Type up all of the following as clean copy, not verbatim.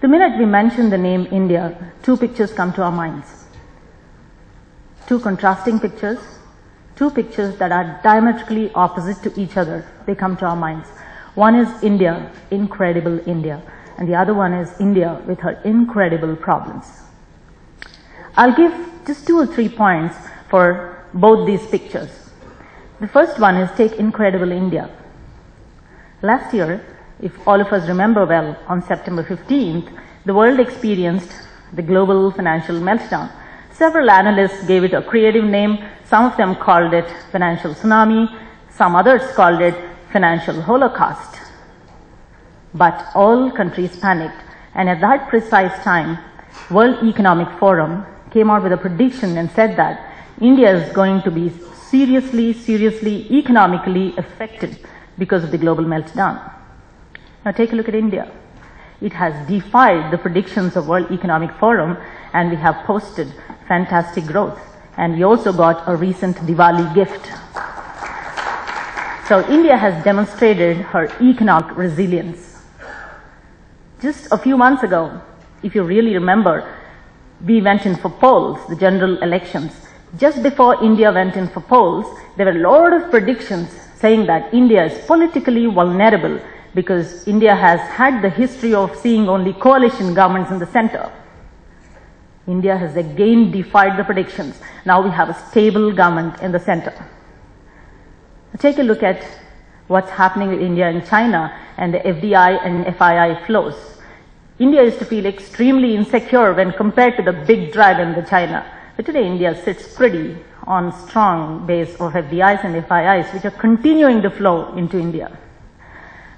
The minute we mention the name India, two pictures come to our minds. Two contrasting pictures, two pictures that are diametrically opposite to each other. They come to our minds. One is India, incredible India, and the other one is India with her incredible problems. I'll give just 2 or 3 points for both these pictures. The first one is take incredible India. Last year, if all of us remember well, on September 15th, the world experienced the global financial meltdown. Several analysts gave it a creative name. Some of them called it financial tsunami. Some others called it financial holocaust. But all countries panicked. And at that precise time, World Economic Forum came out with a prediction and said that India is going to be seriously economically affected because of the global meltdown. Now take a look at India. It has defied the predictions of World Economic Forum, and we have posted fantastic growth. And we also got a recent Diwali gift. So India has demonstrated her economic resilience. Just a few months ago, if you really remember, we went in for polls, the general elections. Just before India went in for polls, there were a lot of predictions saying that India is politically vulnerable because India has had the history of seeing only coalition governments in the center. India has again defied the predictions. Now we have a stable government in the center. Take a look at what's happening with India and China and the FDI and FII flows. India used to feel extremely insecure when compared to the big dragon, the China. But today India sits pretty on strong base of FDIs and FIIs, which are continuing to flow into India.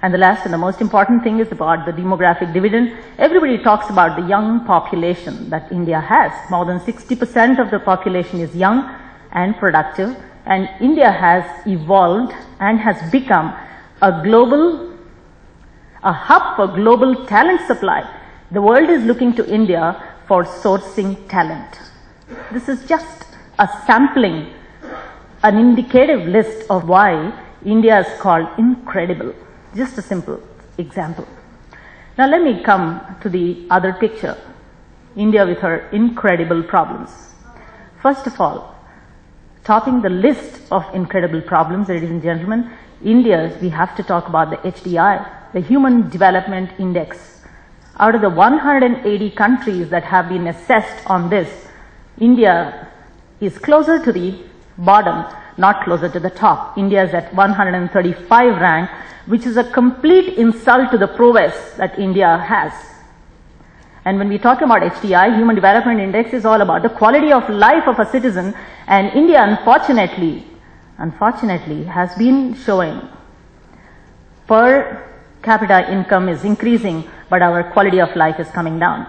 And the last and the most important thing is about the demographic dividend. Everybody talks about the young population that India has. More than 60% of the population is young and productive. And India has evolved and has become a hub for global talent supply. The world is looking to India for sourcing talent. This is just a sampling, an indicative list of why India is called incredible. Just a simple example. Now let me come to the other picture, India with her incredible problems. First of all, topping the list of incredible problems, ladies and gentlemen, India, we have to talk about the HDI, the Human Development Index. Out of the 180 countries that have been assessed on this, India is closer to the bottom, not closer to the top. India is at 135 rank, which is a complete insult to the prowess that India has. And when we talk about HDI, Human Development Index, is all about the quality of life of a citizen, and India unfortunately has been showing per capita income is increasing, but our quality of life is coming down.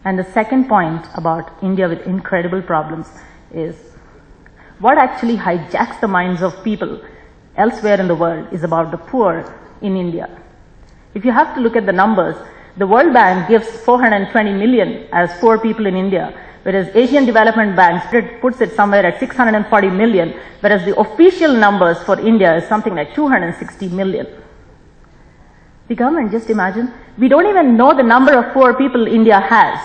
And the second point about India with incredible problems is what actually hijacks the minds of people elsewhere in the world is about the poor in India. If you have to look at the numbers, the World Bank gives 420 million as poor people in India, whereas Asian Development Bank puts it somewhere at 640 million, whereas the official numbers for India is something like 260 million. The government, just imagine, we don't even know the number of poor people India has.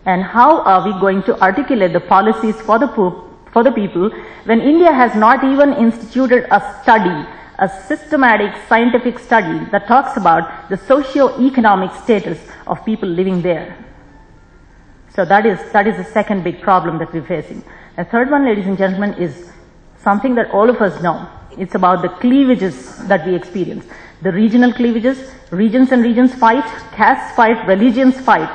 And how are we going to articulate the policies for the people when India has not even instituted a study, a systematic scientific study that talks about the socio-economic status of people living there? So that is the second big problem that we're facing. The third one, ladies and gentlemen, is something that all of us know. It's about the cleavages that we experience. The regional cleavages, regions and regions fight, castes fight, religions fight.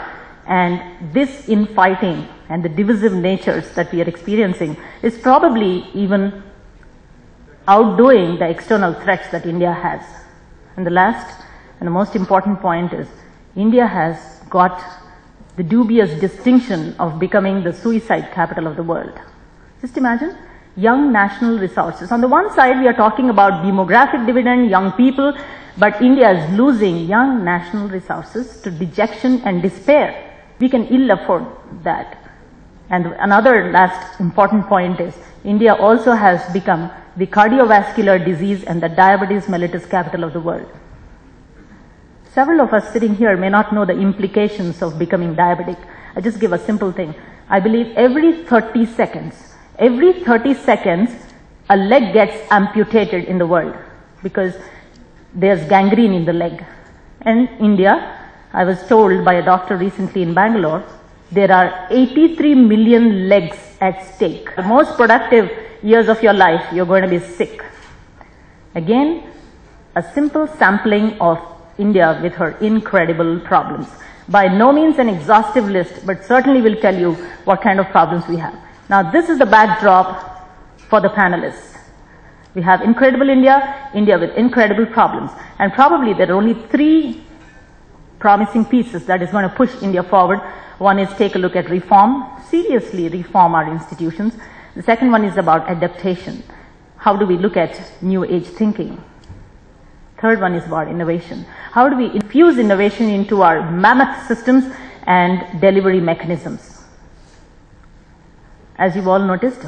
And this infighting and the divisive natures that we are experiencing is probably even outdoing the external threats that India has. And the last and the most important point is India has got the dubious distinction of becoming the suicide capital of the world. Just imagine, young national resources. On the one side, we are talking about demographic dividend, young people, but India is losing young national resources to dejection and despair. We can ill afford that. And another last important point is India also has become the cardiovascular disease and the diabetes mellitus capital of the world. Several of us sitting here may not know the implications of becoming diabetic. I just give a simple thing. I believe every 30 seconds, a leg gets amputated in the world because there's gangrene in the leg. And India, I was told by a doctor recently in Bangalore, there are 83 million legs at stake. The most productive years of your life, you're going to be sick. Again, a simple sampling of India with her incredible problems. By no means an exhaustive list, but certainly will tell you what kind of problems we have. Now, this is the backdrop for the panelists. We have incredible India, India with incredible problems. And probably there are only 3 promising pieces that is going to push India forward. One is take a look at reform, seriously reform our institutions. The second one is about adaptation. How do we look at new age thinking? Third one is about innovation. How do we infuse innovation into our mammoth systems and delivery mechanisms? As you've all noticed,